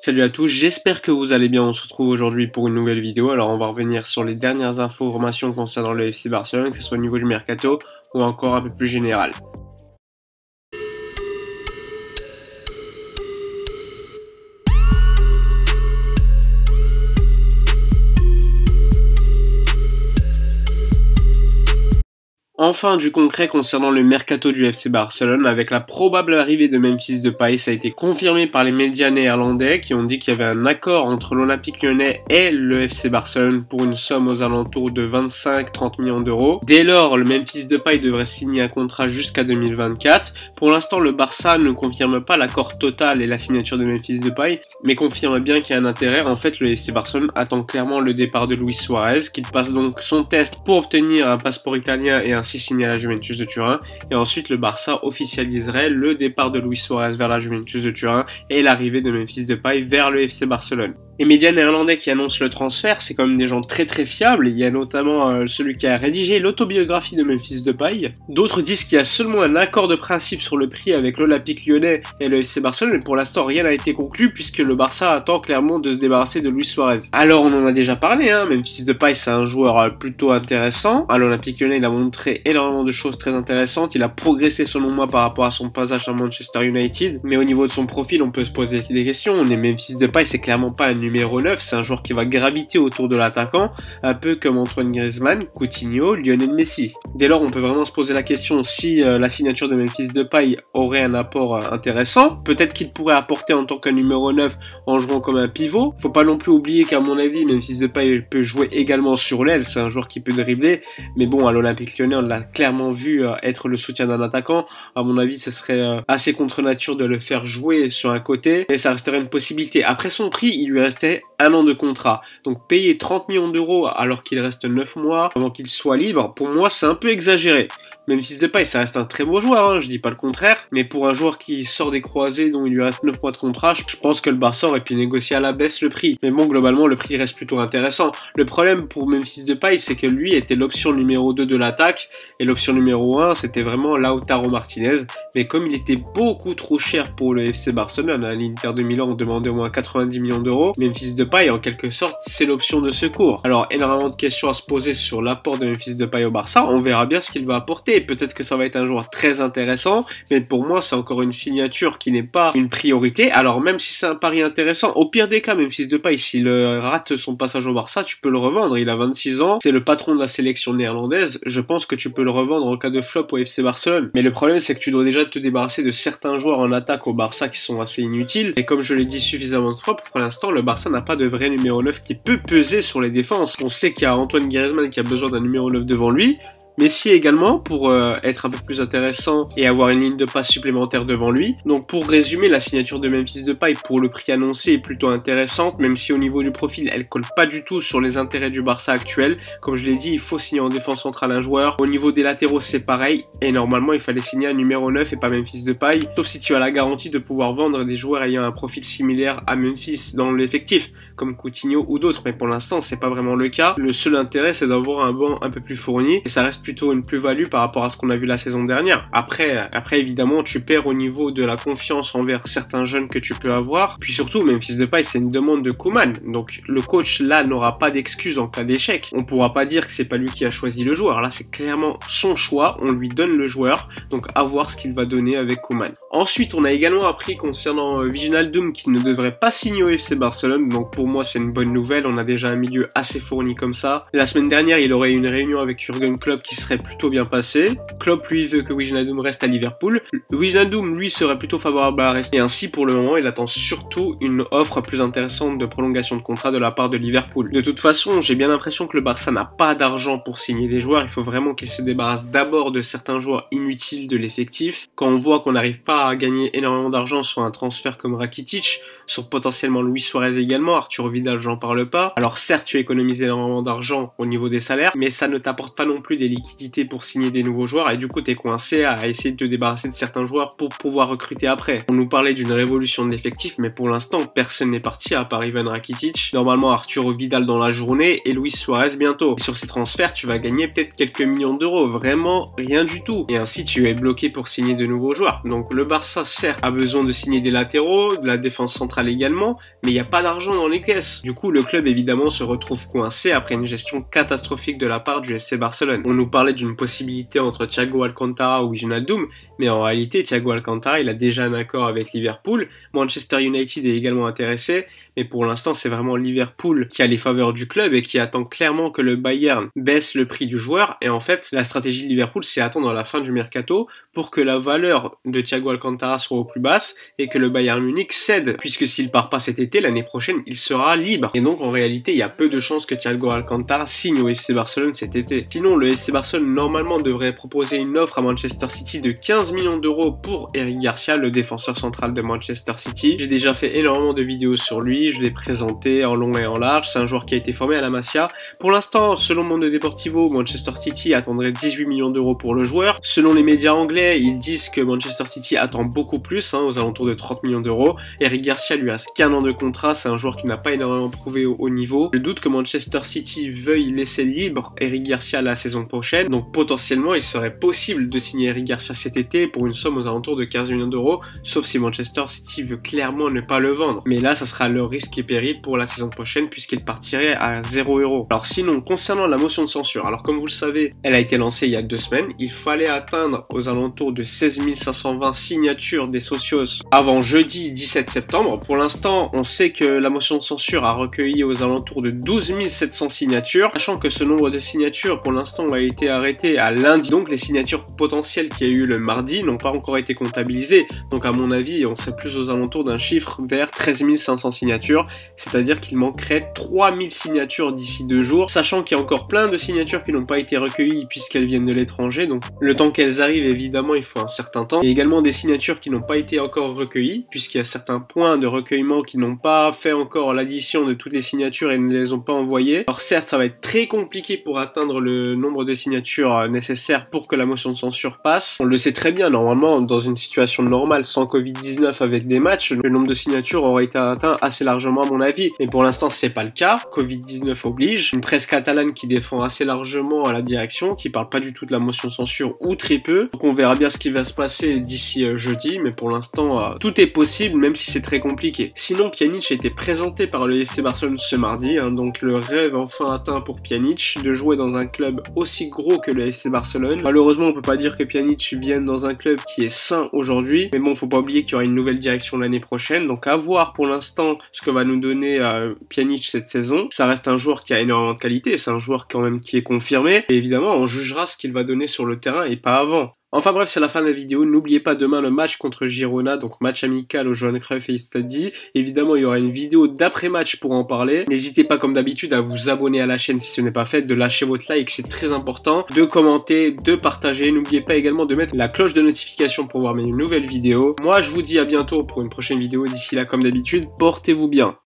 Salut à tous, j'espère que vous allez bien. On se retrouve aujourd'hui pour une nouvelle vidéo. Alors on va revenir sur les dernières informations concernant le FC Barcelone, que ce soit au niveau du mercato ou encore un peu plus général. Enfin du concret concernant le mercato du FC Barcelone, avec la probable arrivée de Memphis Depay. Ça a été confirmé par les médias néerlandais qui ont dit qu'il y avait un accord entre l'Olympique Lyonnais et le FC Barcelone pour une somme aux alentours de 25-30 millions d'euros. Dès lors, le Memphis Depay devrait signer un contrat jusqu'à 2024. Pour l'instant, le Barça ne confirme pas l'accord total et la signature de Memphis Depay, mais confirme bien qu'il y a un intérêt. En fait, le FC Barcelone attend clairement le départ de Luis Suarez, qui passe donc son test pour obtenir un passeport italien et ainsi signé à la Juventus de Turin, et ensuite le Barça officialiserait le départ de Luis Suarez vers la Juventus de Turin et l'arrivée de Memphis Depay vers le FC Barcelone. Les médias néerlandais qui annoncent le transfert, c'est quand même des gens très fiables. Il y a notamment celui qui a rédigé l'autobiographie de Memphis Depay. D'autres disent qu'il y a seulement un accord de principe sur le prix avec l'Olympique Lyonnais et le FC Barcelone, mais pour l'instant rien n'a été conclu puisque le Barça attend clairement de se débarrasser de Luis Suarez. Alors on en a déjà parlé, Memphis Depay c'est un joueur plutôt intéressant. À l'Olympique Lyonnais il a montré énormément de choses très intéressantes, il a progressé selon moi par rapport à son passage à Manchester United, mais au niveau de son profil on peut se poser des questions. Memphis Depay c'est clairement pas un numéro 9, c'est un joueur qui va graviter autour de l'attaquant, un peu comme Antoine Griezmann, Coutinho, Lionel Messi. Dès lors, on peut vraiment se poser la question si la signature de Memphis Depay aurait un apport intéressant. Peut-être qu'il pourrait apporter en tant qu'un numéro 9 en jouant comme un pivot. Faut pas non plus oublier qu'à mon avis, Memphis Depay peut jouer également sur l'aile, c'est un joueur qui peut dribbler, mais bon, à l'Olympique Lyonnais, on l'a clairement vu être le soutien d'un attaquant. À mon avis, ce serait assez contre nature de le faire jouer sur un côté, et ça resterait une possibilité. Après son prix, il lui restait un an de contrat. Donc payer 30 millions d'euros alors qu'il reste 9 mois avant qu'il soit libre, pour moi c'est un peu exagéré. Memphis Depay ça reste un très beau joueur, je dis pas le contraire, mais pour un joueur qui sort des croisés dont il lui reste 9 mois de contrat, je pense que le Barça aurait pu négocier à la baisse le prix. Mais bon, globalement le prix reste plutôt intéressant. Le problème pour Memphis Depay c'est que lui était l'option numéro 2 de l'attaque et l'option numéro 1 c'était vraiment Lautaro Martinez, mais comme il était beaucoup trop cher pour le FC Barcelone, à l'Inter de Milan on demandait au moins 90 millions d'euros, Memphis Depay en quelque sorte c'est l'option de secours. Alors énormément de questions à se poser sur l'apport de Memphis Depay au Barça, on verra bien ce qu'il va apporter. Peut-être que ça va être un joueur très intéressant, mais pour moi c'est encore une signature qui n'est pas une priorité. Alors même si c'est un pari intéressant, au pire des cas Memphis Depay s'il rate son passage au Barça, tu peux le revendre, il a 26 ans, c'est le patron de la sélection néerlandaise, je pense que tu peux le revendre en cas de flop au FC Barcelone. Mais le problème c'est que tu dois déjà te débarrasser de certains joueurs en attaque au Barça qui sont assez inutiles, et comme je l'ai dit suffisamment de fois, pour l'instant le Barça n'a pas de vrai numéro 9 qui peut peser sur les défenses. On sait qu'il y a Antoine Griezmann qui a besoin d'un numéro 9 devant lui, Messi également pour être un peu plus intéressant et avoir une ligne de passe supplémentaire devant lui. Donc pour résumer, la signature de Memphis Depay pour le prix annoncé est plutôt intéressante, même si au niveau du profil elle colle pas du tout sur les intérêts du Barça actuel. Comme je l'ai dit, il faut signer en défense centrale un joueur. Au niveau des latéraux c'est pareil, et normalement il fallait signer un numéro 9 et pas Memphis Depay, sauf si tu as la garantie de pouvoir vendre des joueurs ayant un profil similaire à Memphis dans l'effectif, comme Coutinho ou d'autres, mais pour l'instant c'est pas vraiment le cas. Le seul intérêt c'est d'avoir un banc un peu plus fourni, et ça reste plutôt une plus-value par rapport à ce qu'on a vu la saison dernière. Après évidemment tu perds au niveau de la confiance envers certains jeunes que tu peux avoir, puis surtout Memphis Depay c'est une demande de Koeman, donc le coach là n'aura pas d'excuse en cas d'échec. On pourra pas dire que c'est pas lui qui a choisi le joueur, là c'est clairement son choix, on lui donne le joueur, donc à voir ce qu'il va donner avec Koeman. Ensuite on a également appris concernant Wijnaldum qu'il ne devrait pas signer au FC Barcelone, donc pour moi c'est une bonne nouvelle, on a déjà un milieu assez fourni comme ça. La semaine dernière il aurait eu une réunion avec Jürgen Klopp qui serait plutôt bien passé. Klopp lui veut que Wijnaldum reste à Liverpool. Wijnaldum lui serait plutôt favorable à rester, et ainsi pour le moment il attend surtout une offre plus intéressante de prolongation de contrat de la part de Liverpool. De toute façon j'ai bien l'impression que le Barça n'a pas d'argent pour signer des joueurs, il faut vraiment qu'il se débarrasse d'abord de certains joueurs inutiles de l'effectif. Quand on voit qu'on n'arrive pas à gagner énormément d'argent sur un transfert comme Rakitic, sur potentiellement Luis Suarez également, Arturo Vidal j'en parle pas. Alors certes tu économises énormément d'argent au niveau des salaires, mais ça ne t'apporte pas non plus des liquidités pour signer des nouveaux joueurs, et du coup t'es coincé à essayer de te débarrasser de certains joueurs pour pouvoir recruter après. On nous parlait d'une révolution de l'effectif, mais pour l'instant personne n'est parti à part Ivan Rakitic, normalement Arturo Vidal dans la journée et Luis Suarez bientôt. Et sur ces transferts tu vas gagner peut-être quelques millions d'euros, vraiment rien du tout, et ainsi tu es bloqué pour signer de nouveaux joueurs. Donc le Barça certes a besoin de signer des latéraux, de la défense centrale central également, mais il n'y a pas d'argent dans les caisses. Du coup, le club évidemment se retrouve coincé après une gestion catastrophique de la part du FC Barcelone. On nous parlait d'une possibilité entre Thiago Alcantara ou Wijnaldum, mais en réalité, Thiago Alcantara, il a déjà un accord avec Liverpool. Manchester United est également intéressé, mais pour l'instant, c'est vraiment Liverpool qui a les faveurs du club et qui attend clairement que le Bayern baisse le prix du joueur. Et en fait, la stratégie de Liverpool, c'est attendre à la fin du mercato pour que la valeur de Thiago Alcantara soit au plus basse et que le Bayern Munich cède, puisque s'il part pas cet été, l'année prochaine, il sera libre. Et donc, en réalité, il y a peu de chances que Thiago Alcantara signe au FC Barcelone cet été. Sinon, le FC Barcelone, normalement, devrait proposer une offre à Manchester City de 15 millions d'euros pour Eric Garcia, le défenseur central de Manchester City. J'ai déjà fait énormément de vidéos sur lui, je l'ai présenté en long et en large. C'est un joueur qui a été formé à la Masia. Pour l'instant, selon Monde Deportivo, Manchester City attendrait 18 millions d'euros pour le joueur. Selon les médias anglais, ils disent que Manchester City attend beaucoup plus, aux alentours de 30 millions d'euros. Eric Garcia lui a qu'un an de contrat, c'est un joueur qui n'a pas énormément prouvé au haut niveau. Je doute que Manchester City veuille laisser libre Eric Garcia la saison prochaine, donc potentiellement il serait possible de signer Eric Garcia cet été pour une somme aux alentours de 15 millions d'euros, sauf si Manchester City veut clairement ne pas le vendre. Mais là, ça sera leur risque et péril pour la saison prochaine puisqu'il partirait à 0 €. Alors sinon, concernant la motion de censure, alors comme vous le savez, elle a été lancée il y a 2 semaines. Il fallait atteindre aux alentours de 16 520 signatures des socios avant jeudi 17 septembre. Pour l'instant, on sait que la motion de censure a recueilli aux alentours de 12 700 signatures, sachant que ce nombre de signatures pour l'instant a été arrêté à lundi. Donc les signatures potentielles qu'il y a eu le mardi n'ont pas encore été comptabilisées. Donc à mon avis, on serait plus aux alentours d'un chiffre vers 13 500 signatures, c'est-à-dire qu'il manquerait 3000 signatures d'ici 2 jours, sachant qu'il y a encore plein de signatures qui n'ont pas été recueillies puisqu'elles viennent de l'étranger. Donc le temps qu'elles arrivent, évidemment, il faut un certain temps. Et également des signatures qui n'ont pas été encore recueillies, puisqu'il y a certains points de recueillement qui n'ont pas fait encore l'addition de toutes les signatures et ne les ont pas envoyées. Alors certes, ça va être très compliqué pour atteindre le nombre de signatures nécessaires pour que la motion de censure passe. On le sait très bien, normalement, dans une situation normale, sans Covid-19 avec des matchs, le nombre de signatures aurait été atteint assez largement à mon avis. Mais pour l'instant, c'est pas le cas. Covid-19 oblige. Une presse catalane qui défend assez largement à la direction, qui parle pas du tout de la motion de censure ou très peu. Donc on verra bien ce qui va se passer d'ici jeudi, mais pour l'instant, tout est possible, même si c'est très compliqué. Sinon, Pjanic a été présenté par le FC Barcelone ce mardi, donc le rêve enfin atteint pour Pjanic de jouer dans un club aussi gros que le FC Barcelone. Malheureusement, on peut pas dire que Pjanic vienne dans un club qui est sain aujourd'hui, mais bon, faut pas oublier qu'il y aura une nouvelle direction l'année prochaine, donc à voir pour l'instant ce que va nous donner Pjanic cette saison. Ça reste un joueur qui a énormément de qualité, c'est un joueur quand même qui est confirmé, et évidemment, on jugera ce qu'il va donner sur le terrain et pas avant. Enfin bref, c'est la fin de la vidéo. N'oubliez pas demain le match contre Girona, donc match amical au Johan Cruyff et Stadi. Évidemment, il y aura une vidéo d'après-match pour en parler. N'hésitez pas comme d'habitude à vous abonner à la chaîne si ce n'est pas fait, de lâcher votre like, c'est très important, de commenter, de partager. N'oubliez pas également de mettre la cloche de notification pour voir mes nouvelles vidéos. Moi, je vous dis à bientôt pour une prochaine vidéo. D'ici là, comme d'habitude, portez-vous bien.